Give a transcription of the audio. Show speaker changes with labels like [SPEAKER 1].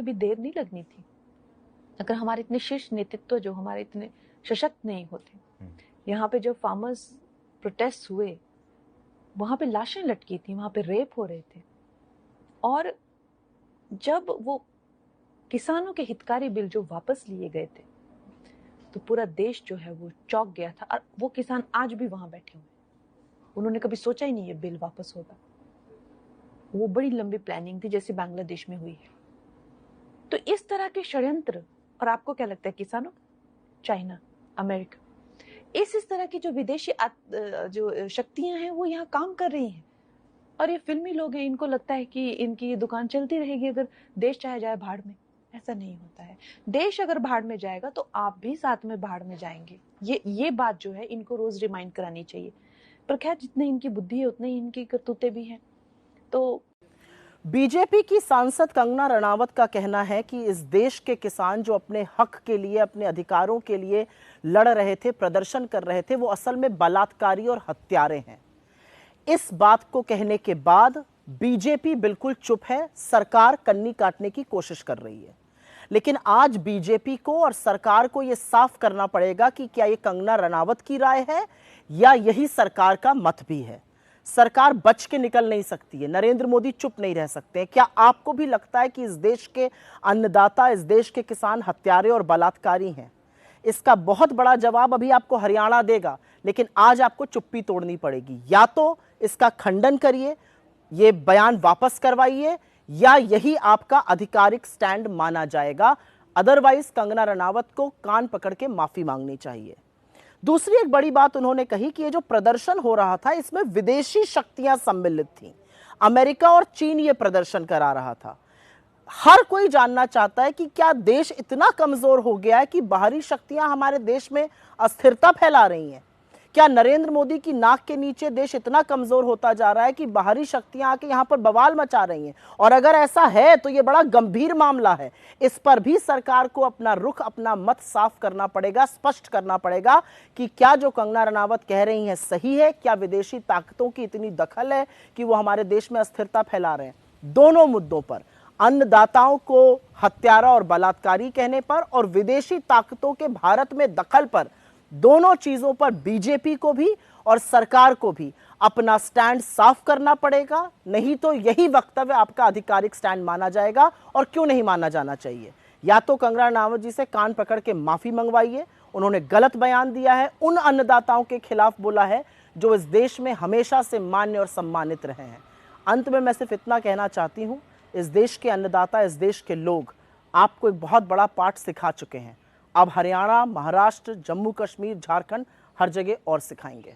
[SPEAKER 1] भी देर नहीं लगनी थी अगर हमारे इतने शीर्ष नेतृत्व जो हमारे इतने सशक्त नहीं होते। यहाँ पे जो फार्मर्स प्रोटेस्ट हुए, वहां पे लाशें लटकी थी, वहां पे रेप हो रहे थे, और जब वो किसानों के हितकारी बिल जो वापस लिए गए थे तो पूरा देश जो है वो चौंक गया था। और वो किसान आज भी वहां बैठे हुए, उन्होंने कभी सोचा ही नहीं ये बिल वापस होगा। वो बड़ी लंबी प्लानिंग थी जैसे बांग्लादेश में हुई है। तो इस तरह के षड्यंत्र, और आपको क्या लगता है किसानों, चाइना, अमेरिका, इस तरह की जो विदेशी जो शक्तियां हैं वो यहाँ काम कर रही हैं। और ये फिल्मी लोग हैं, इनको लगता है कि इनकी दुकान चलती रहेगी अगर देश चाहे जाए भाड़ में। ऐसा नहीं होता है। देश अगर भाड़ में जाएगा तो आप भी साथ में भाड़ में जाएंगे। ये बात जो है इनको रोज रिमाइंड करानी चाहिए। पर खैर, जितनी इनकी बुद्धि है उतनी इनकी करतूतें भी हैं। तो
[SPEAKER 2] बीजेपी की सांसद कंगना रनावत का कहना है कि इस देश के किसान जो अपने हक के लिए, अपने अधिकारों के लिए लड़ रहे थे, प्रदर्शन कर रहे थे, वो असल में बलात्कारी और हत्यारे हैं। इस बात को कहने के बाद बीजेपी बिल्कुल चुप है, सरकार कन्नी काटने की कोशिश कर रही है। लेकिन आज बीजेपी को और सरकार को यह साफ करना पड़ेगा कि क्या ये कंगना रनावत की राय है या यही सरकार का मत भी है। सरकार बच के निकल नहीं सकती है, नरेंद्र मोदी चुप नहीं रह सकते हैं। क्या आपको भी लगता है कि इस देश के अन्नदाता, इस देश के किसान हत्यारे और बलात्कारी हैं? इसका बहुत बड़ा जवाब अभी आपको हरियाणा देगा, लेकिन आज आपको चुप्पी तोड़नी पड़ेगी। या तो इसका खंडन करिए, ये बयान वापस करवाइए, या यही आपका आधिकारिक स्टैंड माना जाएगा। अदरवाइज कंगना रनावत को कान पकड़ के माफी मांगनी चाहिए। दूसरी एक बड़ी बात उन्होंने कही कि ये जो प्रदर्शन हो रहा था इसमें विदेशी शक्तियां सम्मिलित थीं। अमेरिका और चीन ये प्रदर्शन करा रहा था। हर कोई जानना चाहता है कि क्या देश इतना कमजोर हो गया है कि बाहरी शक्तियां हमारे देश में अस्थिरता फैला रही हैं? क्या नरेंद्र मोदी की नाक के नीचे देश इतना कमजोर होता जा रहा है कि बाहरी शक्तियां आके यहां पर बवाल मचा रही हैं? और अगर ऐसा है तो यह बड़ा गंभीर मामला है। इस पर भी सरकार को अपना रुख, अपना मत साफ करना पड़ेगा, स्पष्ट करना पड़ेगा कि क्या जो कंगना रनावत कह रही हैं सही है, क्या विदेशी ताकतों की इतनी दखल है कि वो हमारे देश में अस्थिरता फैला रहे हैं। दोनों मुद्दों पर, अन्नदाताओं को हत्यारा और बलात्कारी कहने पर और विदेशी ताकतों के भारत में दखल पर, दोनों चीजों पर बीजेपी को भी और सरकार को भी अपना स्टैंड साफ करना पड़ेगा। नहीं तो यही वक्तव्य आपका आधिकारिक स्टैंड माना जाएगा। और क्यों नहीं माना जाना चाहिए? या तो कंगना रनावत जी से कान पकड़ के माफी मंगवाइए, उन्होंने गलत बयान दिया है, उन अन्नदाताओं के खिलाफ बोला है जो इस देश में हमेशा से मान्य और सम्मानित रहे हैं। अंत में मैं सिर्फ इतना कहना चाहती हूं, इस देश के अन्नदाता, इस देश के लोग आपको एक बहुत बड़ा पाठ सिखा चुके हैं। अब हरियाणा, महाराष्ट्र, जम्मू कश्मीर, झारखंड, हर जगह और सिखाएंगे।